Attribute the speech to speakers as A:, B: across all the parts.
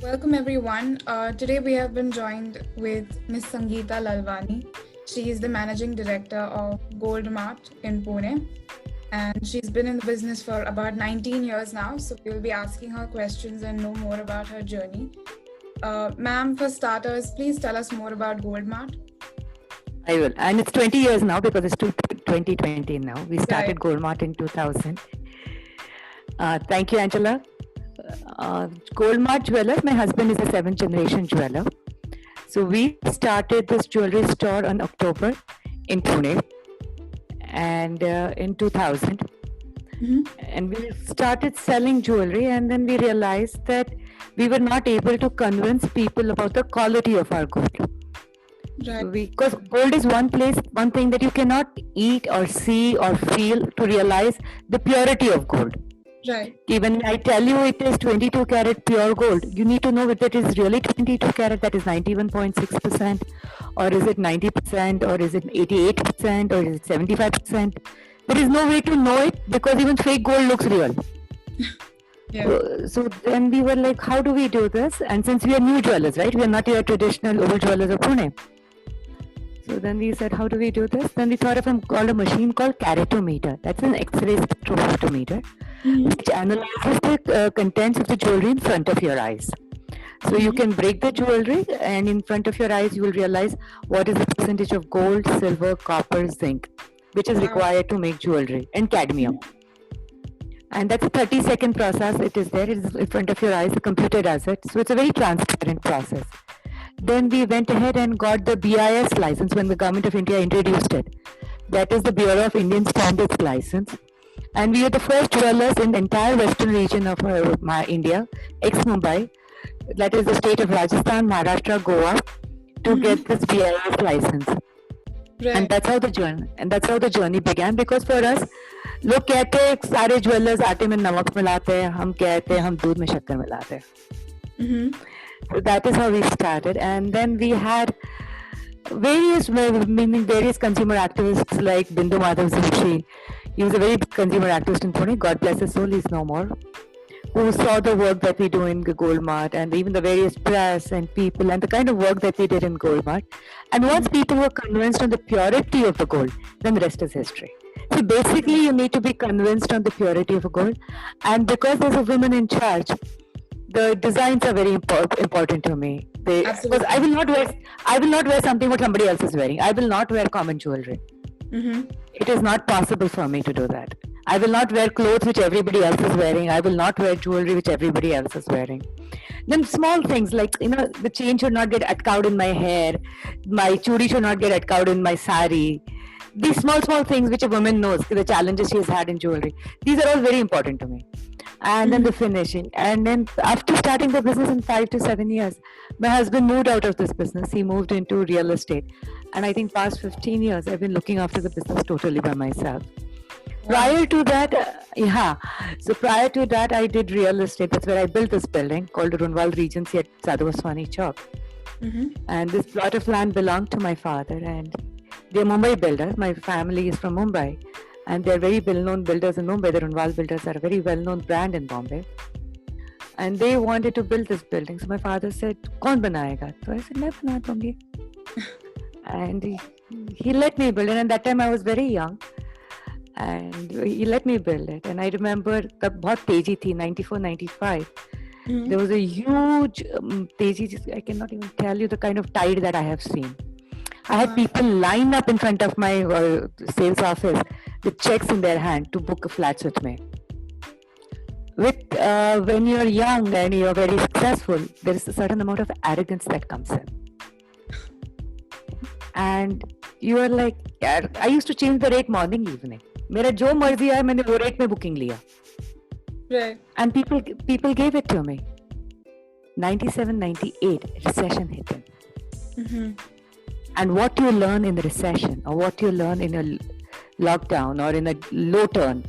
A: Welcome everyone. Today we have been joined with Miss Sangeeta Lawani. She is the managing director of Gold Mart in Pune, and she's been in the business for about 19 years now. So we'll be asking her questions and know more about her journey. Ma'am, for starters, please tell us more about Gold Mart.
B: I will. And it's 20 years now because it's 2020 now. We started
A: Right.
B: Gold Mart in 2000. Thank you, Angela. Gold Mart Jewelers, my husband is a 7th generation jeweler. So we started this jewelry store in October in Pune and in 2000. And we started selling jewelry, and then we realized that we were not able to convince people about the quality of our gold.
A: Right.
B: Because gold is one thing that you cannot eat or see or feel to realize the purity of gold.
A: Right.
B: Even I tell you it is 22 karat pure gold, you need to know whether it is really 22 karat, that is 91.6%, or is it 90%, or is it 88%, or is it 75%. There is no way to know it because even fake gold looks real.
A: Yeah.
B: So then we were like, how do we do this? And since we are new jewelers, right? We are not your traditional old jewelers of Pune. So then we said, how do we do this? Then we thought of a machine called keratometer. That's an X-ray spectrophotometer, which analyzes the contents of the jewelry in front of your eyes. So you can break the jewelry, and in front of your eyes, you will realize what is the percentage of gold, silver, copper, zinc, which is required to make jewelry, and cadmium. And that's a 30-second process. It is there. It is in front of your eyes. The computer does it. So it's a very transparent process. Then we went ahead and got the BIS license when the government of India introduced it. That is the Bureau of Indian Standards license. And we are the first jewelers in the entire western region of India, ex-Mumbai, that is the state of Rajasthan, Maharashtra, Goa, to get this BIS license.
A: Right.
B: And that's how the journey began. Because for us, लोग कहते हैं सारे jewellers आटे में नमक मिलाते हैं, हम कहते हैं हम दूध में शक्कर मिलाते हैं. So that is how we started, and then we had various consumer activists like Bindu Madhav Joshi. He was a very big consumer activist in Pune. God bless his soul, he's no more. Who saw the work that we do in the Gold Mart, and even the various press and people, and the kind of work that we did in Gold Mart. And once people were convinced on the purity of the gold, then the rest is history. So basically, you need to be convinced on the purity of a gold, and because there's a woman in charge, the designs are very important to me. Because I will not wear something what somebody else is wearing. I will not wear common jewelry. It is not possible for me to do that. I will not wear clothes which everybody else is wearing. I will not wear jewelry which everybody else is wearing. Then small things like, the chain should not get atkawed in my hair. My chudi should not get atkawed in my sari. These small things which a woman knows, the challenges she has had in jewelry. These are all very important to me. And then the finishing. And then after starting the business in 5 to 7 years, my husband moved out of this business. He moved into real estate. And I think past 15 years, I've been looking after the business totally by myself. Prior to that, I did real estate. That's where I built this building called Runwal Regency at Sadhu Vaswani Chowk. And this plot of land belonged to my father. And they're Mumbai builders. My family is from Mumbai. And they're very well-known builders in Mumbai. The Runwal builders are a very well-known brand in Bombay. And they wanted to build this building. So my father said, "Kaun banayega?" So I said, "Main bana dungi." And he let me build it. And at that time I was very young. And he let me build it. And I remember the bahut teji thi, 94, 95. There was a huge teji. I cannot even tell you the kind of tide that I have seen. I had people line up in front of my sales office with checks in their hand to book flats with me. When you're young and you're very successful, there is a certain amount of arrogance that comes in. And you are like, I used to change the rate morning, evening. मेरा जो मर्जी है मैंने वो rate में booking लिया.
A: Right.
B: And people gave it to me. 97, 98, recession hit in. And what you learn in the recession, or what you learn in a lockdown or in a low turn,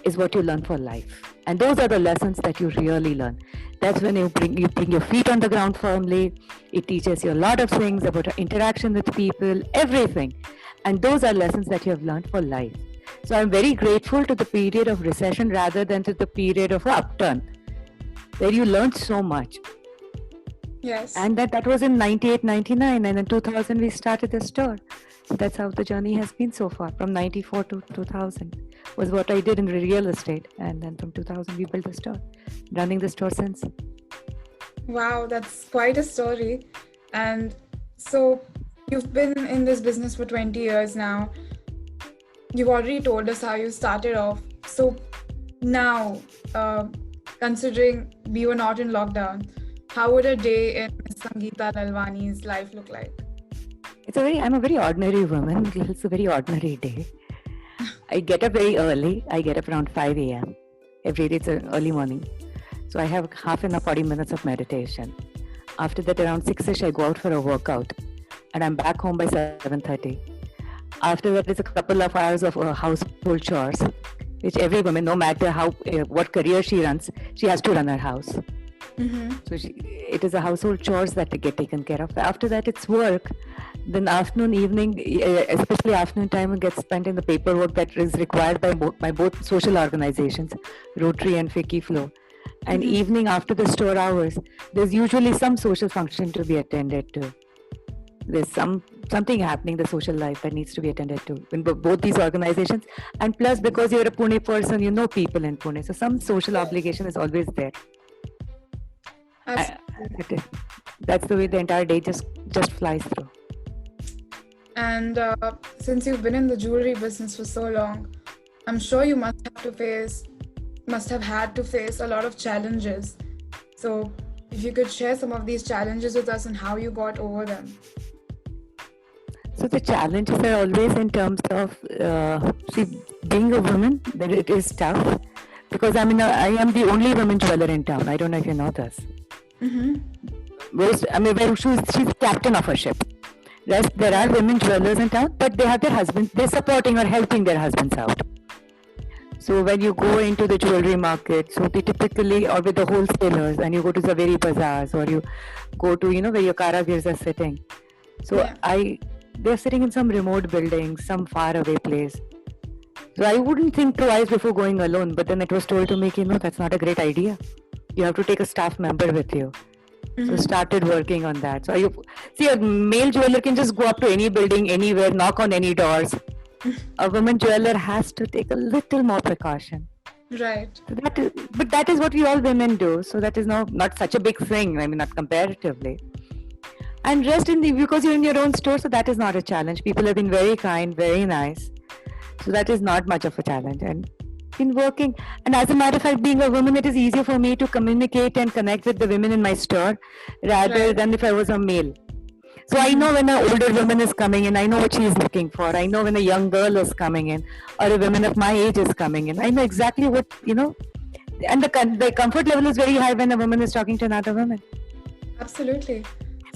B: is what you learn for life. And those are the lessons that you really learn. That's when you bring your feet on the ground firmly. It teaches you a lot of things about interaction with people, everything. And those are lessons that you have learned for life. So I'm very grateful to the period of recession rather than to the period of upturn, where you learned so much.
A: Yes.
B: And that was in 98, 99, and in 2000 we started the store. So that's how the journey has been so far. From 94 to 2000 was what I did in real estate, and then from 2000 we built the store, running the store since.
A: Wow, that's quite a story. And so you've been in this business for 20 years now. You've already told us how you started off. So now, considering we were not in lockdown, how would a day in Ms. Sangeeta Lalwani's life look like?
B: I'm a very ordinary woman. It's a very ordinary day. I get up very early. I get up around 5 a.m. Every day. It's an early morning. So I have half an hour, 40 minutes of meditation. After that, around 6ish, I go out for a workout. And I'm back home by 7:30. After that, it's a couple of hours of household chores, which every woman, no matter what career she runs, she has to run her house.
A: Mm-hmm.
B: So it is a household chores that get taken care of. After that, it's work. Then afternoon, evening, especially afternoon time, gets spent in the paperwork that is required by both social organizations, Rotary and FICCI Flow. And evening after the store hours, there's usually some social function to be attended to. There's something happening in the social life that needs to be attended to in both these organizations. And plus, because you're a Pune person, you know people in Pune. So some social obligation is always there. That's the way the entire day just flies through.
A: And since you've been in the jewelry business for so long, I'm sure you must have had to face a lot of challenges. So if you could share some of these challenges with us and how you got over them.
B: So the challenges are always in terms of being a woman, that it is tough, because I am the only woman jeweler in town. I don't know if you know this.
A: Mm-hmm.
B: She's captain of a ship. There are women jewelers in town, but they have their husbands. They're supporting or helping their husbands out. So when you go into the jewelry market, so they typically, or with the wholesalers, and you go to the very bazaars, or you go to where your karagirs are sitting. So they're sitting in some remote building, some far away place. So I wouldn't think twice before going alone. But then it was told to me, that's not a great idea. You have to take a staff member with you. So started working on that. So a male jeweler can just go up to any building, anywhere, knock on any doors. A woman jeweler has to take a little more precaution.
A: Right.
B: So that is what we all women do. So that is not such a big thing. Not comparatively. And because you're in your own store, so that is not a challenge. People have been very kind, very nice. So that is not much of a challenge. And been working. And as a matter of fact, being a woman, it is easier for me to communicate and connect with the women in my store rather than if I was a male. So I know when an older woman is coming in, I know what she is looking for. I know when a young girl is coming in or a woman of my age is coming in. I know exactly what, and the comfort level is very high when a woman is talking to another woman.
A: Absolutely.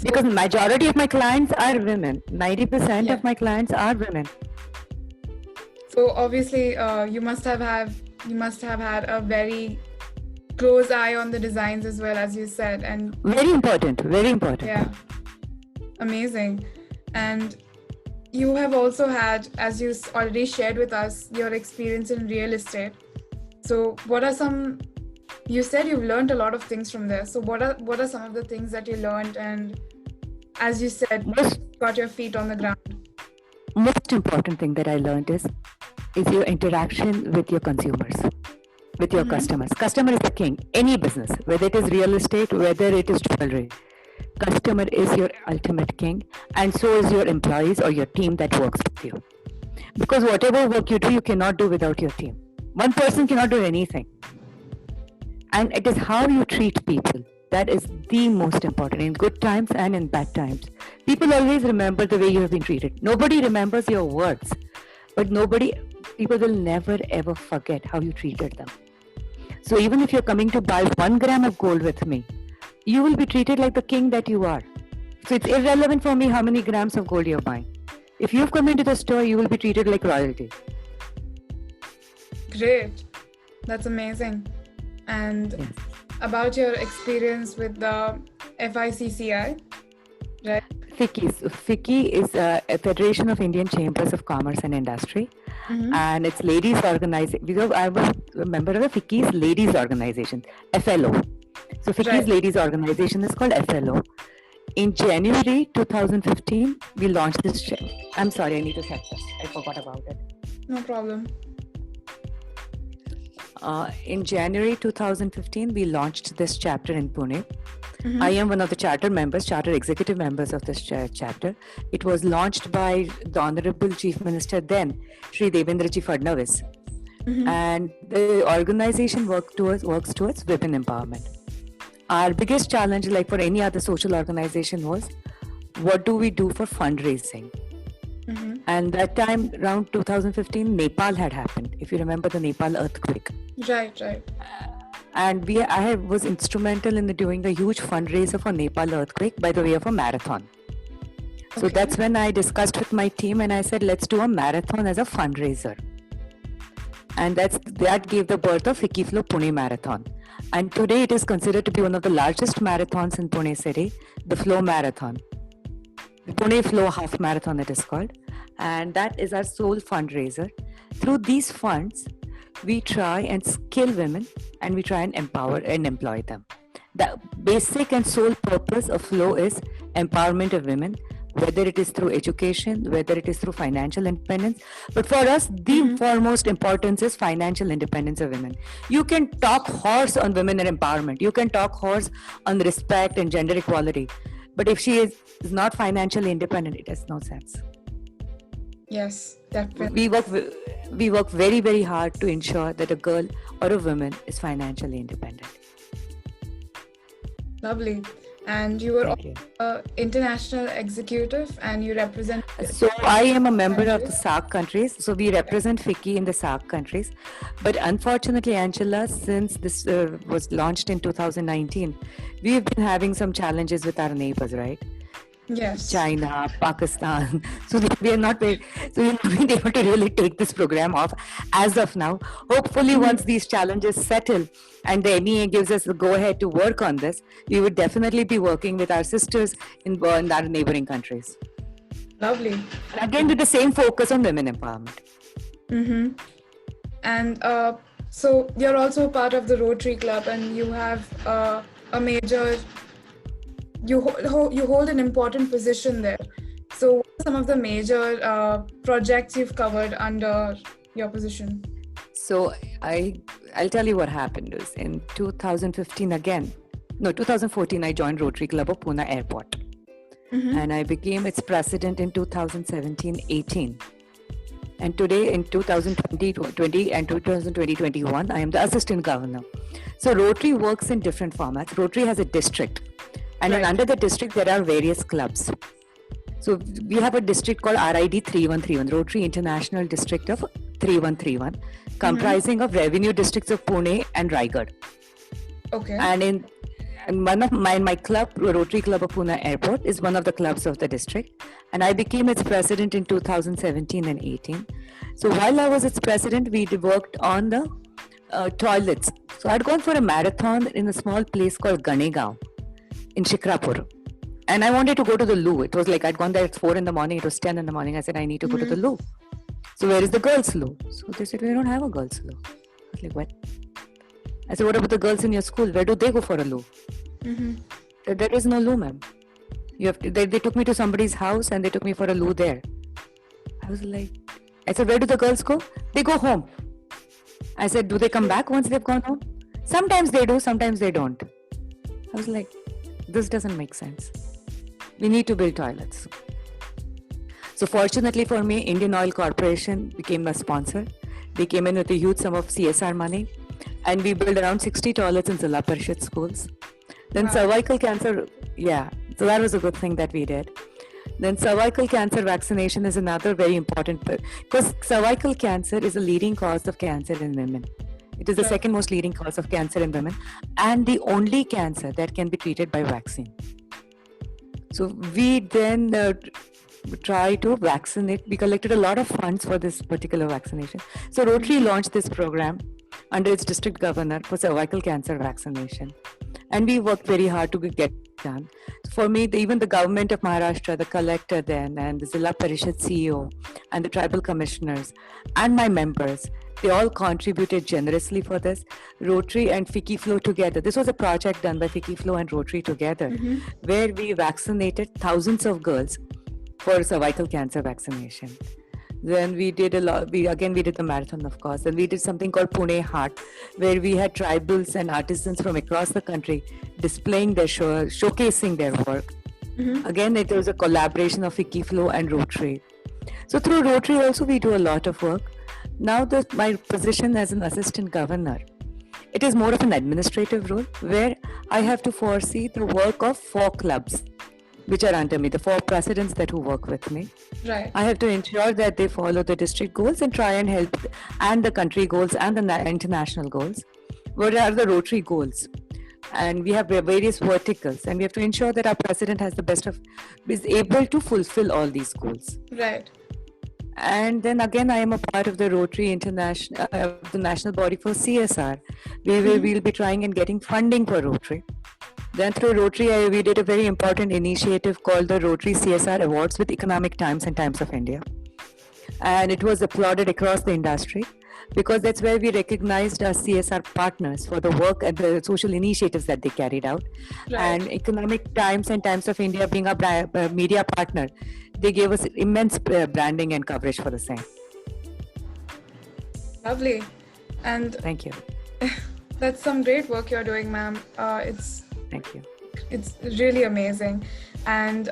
B: Because majority of my clients are women. 90% of my clients are women.
A: So obviously, you must have had a very close eye on the designs as well, as you said, and
B: very important.
A: Yeah, amazing. And you have also had, as you already shared with us, your experience in real estate. So what are some? You said you've learned a lot of things from there. So what are some of the things that you learned, and as you said, got your feet on the ground?
B: Most important thing that I learned is your interaction with your consumers, with your customers. Customer is the king. Any business, whether it is real estate, whether it is jewelry, customer is your ultimate king, and so is your employees or your team that works with you. Because whatever work you do, you cannot do without your team. One person cannot do anything. And it is how you treat people. That is the most important in good times and in bad times. People always remember the way you have been treated. Nobody remembers your words, but people will never ever forget how you treated them. So even if you're coming to buy 1 gram of gold with me, you will be treated like the king that you are. So it's irrelevant for me how many grams of gold you're buying. If you've come into the store, you will be treated like royalty.
A: Great. That's amazing. And about your experience with the FICCI, right?
B: FICCI is a Federation of Indian Chambers of Commerce and Industry, and it's ladies organization. Because I was a member of the FICCI's ladies organization, FLO. So FICCI's ladies organization is called FLO. In January 2015, we launched this. I'm sorry, I need to set this. I forgot about it.
A: No problem.
B: In January 2015, we launched this chapter in Pune. I am one of the charter executive members of this chapter. It was launched by the Honorable Chief Minister then, Shri Devendraji Fadnavis. And the organization works towards women empowerment. Our biggest challenge, like for any other social organization, was what do we do for fundraising? And that time, around 2015, Nepal had happened. If you remember the Nepal earthquake.
A: Right.
B: And I was instrumental in doing a huge fundraiser for Nepal earthquake by the way of a marathon. So that's when I discussed with my team and I said, let's do a marathon as a fundraiser. And that gave the birth of FICCI Flow Pune Marathon. And today it is considered to be one of the largest marathons in Pune city, the Flow Marathon. The Pune Flow Half Marathon it is called. And that is our sole fundraiser. Through these funds, we try and skill women and we try and empower and employ them. The basic and sole purpose of Flow is empowerment of women, whether it is through education, whether it is through financial independence. But for us, the foremost importance is financial independence of women. You can talk horse on women and empowerment. You can talk horse on respect and gender equality. But if she is not financially independent, it has no sense.
A: Yes, definitely.
B: We work very, very hard to ensure that a girl or a woman is financially independent.
A: Lovely. And you were an international executive and you represent...
B: So I am a member of the SAARC countries. So we represent FICCI in the SAARC countries. But unfortunately, Angela, since this was launched in 2019, we've been having some challenges with our neighbors, right?
A: Yes.
B: China, Pakistan. So we are not been able to really take this program off as of now. Hopefully, once these challenges settle and the NEA gives us the go-ahead to work on this, we would definitely be working with our sisters in our neighboring countries.
A: Lovely.
B: Again, with the same focus on women empowerment.
A: And so you're also part of the Rotary Club and you have a major... You hold an important position there. So what are some of the major projects you've covered under your position?
B: So I'll tell you what happened is in 2014 I joined Rotary Club of Pune Airport. And I became its president in 2017-18. And today in 2020 and 2020-21 I am the assistant governor. So Rotary works in different formats. Rotary has a district. And under the district, there are various clubs. So we have a district called RID 3131, Rotary International District of 3131, comprising of revenue districts of Pune and Raigad.
A: Okay.
B: And one of my club, Rotary Club of Pune Airport, is one of the clubs of the district. And I became its president in 2017 and 18. So while I was its president, we worked on the toilets. So I'd gone for a marathon in a small place called Ganegaon in Shikrapur. And I wanted to go to the loo. It was like I'd gone there at 4 in the morning. It was 10 in the morning. I said, I need to go to the loo. So where is the girls' loo? So they said, we don't have a girls' loo. I was like, what? I said, what about the girls in your school? Where do they go for a loo? There is no loo, ma'am. They took me to somebody's house and they took me for a loo there. I was like, I said, where do the girls go? They go home. I said, do they come back once they've gone home? Sometimes they do, sometimes they don't. I was like, this doesn't make sense. We need to build toilets. So fortunately for me, Indian Oil Corporation became a sponsor. They came in with a huge sum of CSR money and we built around 60 toilets in Zilla Parishad schools. Then cervical cancer, so that was a good thing that we did. Then cervical cancer vaccination is another very important, because cervical cancer is a leading cause of cancer in women. It is the second most leading cause of cancer in women and the only cancer that can be treated by vaccine. So we then try to vaccinate. We collected a lot of funds for this particular vaccination. So Rotary launched this program under its district governor for cervical cancer vaccination. And we worked very hard to get Nishan. For me, even the government of Maharashtra, the collector then, and the Zilla Parishad CEO, and the tribal commissioners, and my members, they all contributed generously for this. Rotary and Fiki Flow together. This was a project done by Fiki Flow and Rotary together, where we vaccinated thousands of girls for cervical cancer vaccination. Then we did a lot. We did the marathon, of course, and we did something called Pune Heart, where we had tribals and artisans from across the country displaying their showcasing their work. Again, it was a collaboration of Fiki Flow and Rotary. So through Rotary also we do a lot of work. Now my position as an assistant governor, it is more of an administrative role where I have to foresee the work of 4 clubs which are under me, the 4 presidents that who work with me.
A: Right.
B: I have to ensure that they follow the district goals and try and help, and the country goals and the international goals. What are the Rotary goals? And we have various verticals, and we have to ensure that our president is able to fulfill all these goals.
A: Right.
B: And then again, I am a part of the Rotary International, the national body for CSR. We'll be trying and getting funding for Rotary. Then through Rotary, we did a very important initiative called the Rotary CSR Awards with Economic Times and Times of India. And it was applauded across the industry because that's where we recognized our CSR partners for the work and the social initiatives that they carried out.
A: Right.
B: And Economic Times and Times of India being our media partner, they gave us immense branding and coverage for the same.
A: Lovely. And
B: thank you.
A: That's some great work you're doing, ma'am.
B: Thank you.
A: It's really amazing. And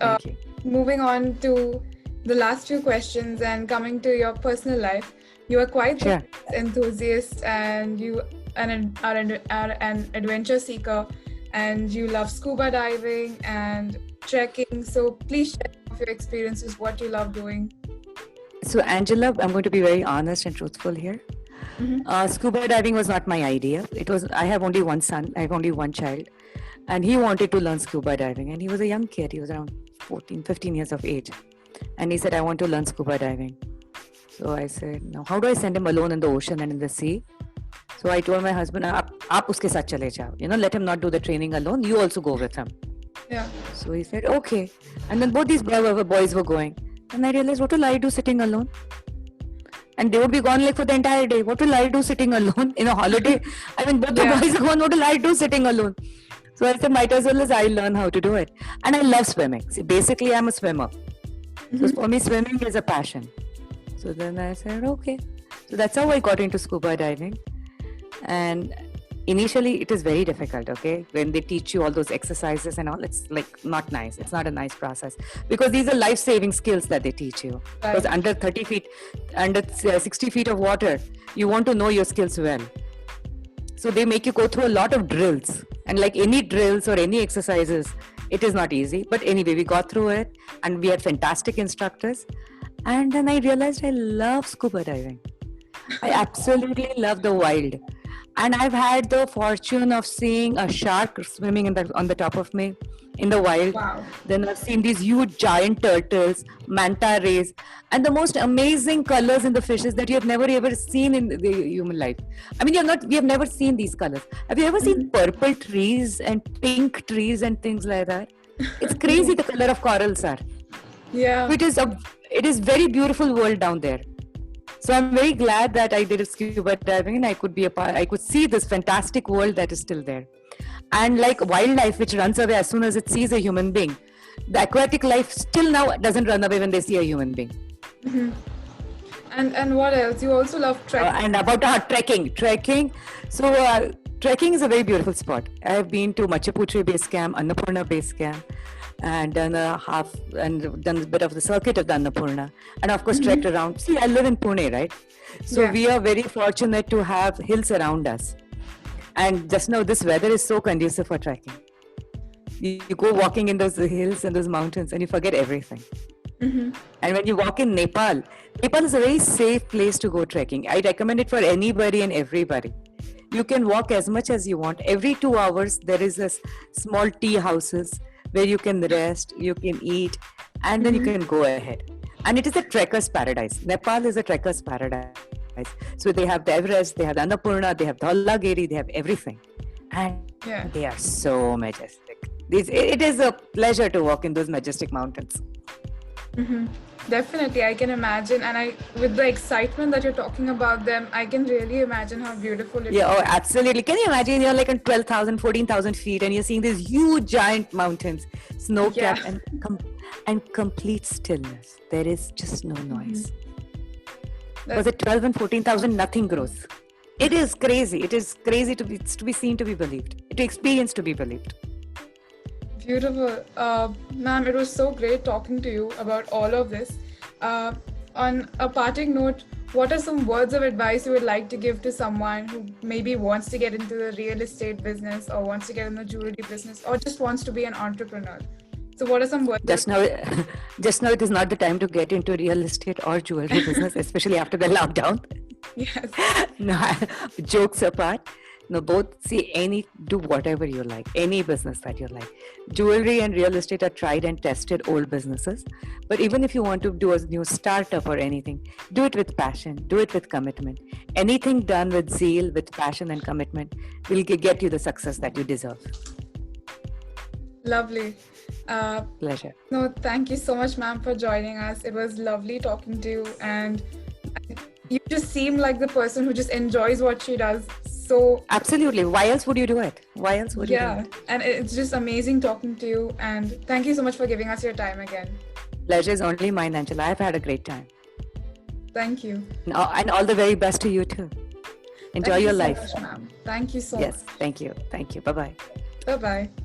A: moving on to the last few questions and coming to your personal life, you are quite an enthusiast, and you are an adventure seeker, and you love scuba diving and trekking. So please share some of your experiences, what you love doing.
B: So Angela, I'm going to be very honest and truthful here. Scuba diving was not my idea. I have only one son. I have only one child. And he wanted to learn scuba diving. And he was a young kid. He was around 15 years of age. And he said, I want to learn scuba diving. So I said, now how do I send him alone in the ocean and in the sea? So I told my husband, aap uske saath chale jao. Let him not do the training alone. You also go with him.
A: Yeah.
B: So he said, okay. And then both these boys were going. And I realized, what will I do sitting alone? And they would be gone like for the entire day. What will I do sitting alone in a holiday? I mean, both the boys are gone. What will I do sitting alone? So I said, might as well as I learn how to do it. And I love swimming. See, basically, I'm a swimmer. So for me, swimming is a passion. So then I said, okay. So that's how I got into scuba diving. And initially, it is very difficult, okay? When they teach you all those exercises and all, it's like not nice. It's not a nice process. Because these are life-saving skills that they teach you. Right. Because under 30 feet, under 60 feet of water, you want to know your skills well. So they make you go through a lot of drills. And like any drills or any exercises, it is not easy. But anyway, we got through it and we had fantastic instructors. And then I realized I love scuba diving. I absolutely love the wild. And I've had the fortune of seeing a shark swimming on the top of me in the wild.
A: Wow.
B: Then I've seen these huge giant turtles, manta rays, and the most amazing colors in the fishes that you have never ever seen in the human life. I mean, we have never seen these colors. Have you ever seen purple trees and pink trees and things like that? It's crazy the color of corals are.
A: Yeah.
B: It is very beautiful world down there. So I'm very glad that I did scuba diving and I could see this fantastic world that is still there. And like wildlife, which runs away as soon as it sees a human being, the aquatic life still now doesn't run away when they see a human being.
A: And what else? You also love trekking.
B: And about trekking. So trekking is a very beautiful spot. I have been to Machaputre base camp, Annapurna base camp, and done a bit of the circuit of the Annapurna, and of course trekked around. See, I live in Pune, right? So we are very fortunate to have hills around us. And just now, this weather is so conducive for trekking. You go walking in those hills and those mountains and you forget everything. And when you walk in Nepal is a very safe place to go trekking. I recommend it for anybody and everybody. You can walk as much as you want. Every 2 hours, there is a small tea houses where you can rest, you can eat, and then you can go ahead. And it is a trekker's paradise. Nepal is a trekker's paradise. So they have the Everest, they have the Annapurna, they have Dhaulagiri, they have everything. And they are so majestic. It is a pleasure to walk in those majestic mountains.
A: Mm-hmm. Definitely, I can imagine, and with the excitement that you're talking about them, I can really imagine how beautiful it is.
B: Yeah, oh, absolutely. Can you imagine you're like on 12,000, 14,000 feet and you're seeing these huge giant mountains, snow-capped and complete stillness. There is just no noise. Because at 12 and 14,000, nothing grows. It is crazy. It is crazy to be seen, to be believed, to experience, to be believed.
A: Beautiful. Ma'am, it was so great talking to you about all of this. On a parting note, what are some words of advice you would like to give to someone who maybe wants to get into the real estate business or wants to get in the jewelry business or just wants to be an entrepreneur? So what are some words?
B: Just now it is not the time to get into real estate or jewelry business, especially after the lockdown.
A: Yes.
B: No, jokes apart. No, both do whatever you like, any business that you like. Jewelry and real estate are tried and tested old businesses. But even if you want to do a new startup or anything, do it with passion, do it with commitment. Anything done with zeal, with passion and commitment will get you the success that you deserve.
A: Lovely.
B: Pleasure.
A: No, thank you so much, ma'am, for joining us. It was lovely talking to you, and you just seem like the person who just enjoys what she does. So
B: absolutely. Why else would you do it? Why else would you do it?
A: Yeah, and it's just amazing talking to you. And thank you so much for giving us your time again.
B: Pleasure is only mine, Angela. I've had a great time.
A: Thank you.
B: And all the very best to you too. Enjoy your life.
A: Thank you so much, ma'am. Thank you so much.
B: Yes, thank you. Thank you. Bye-bye.
A: Bye-bye.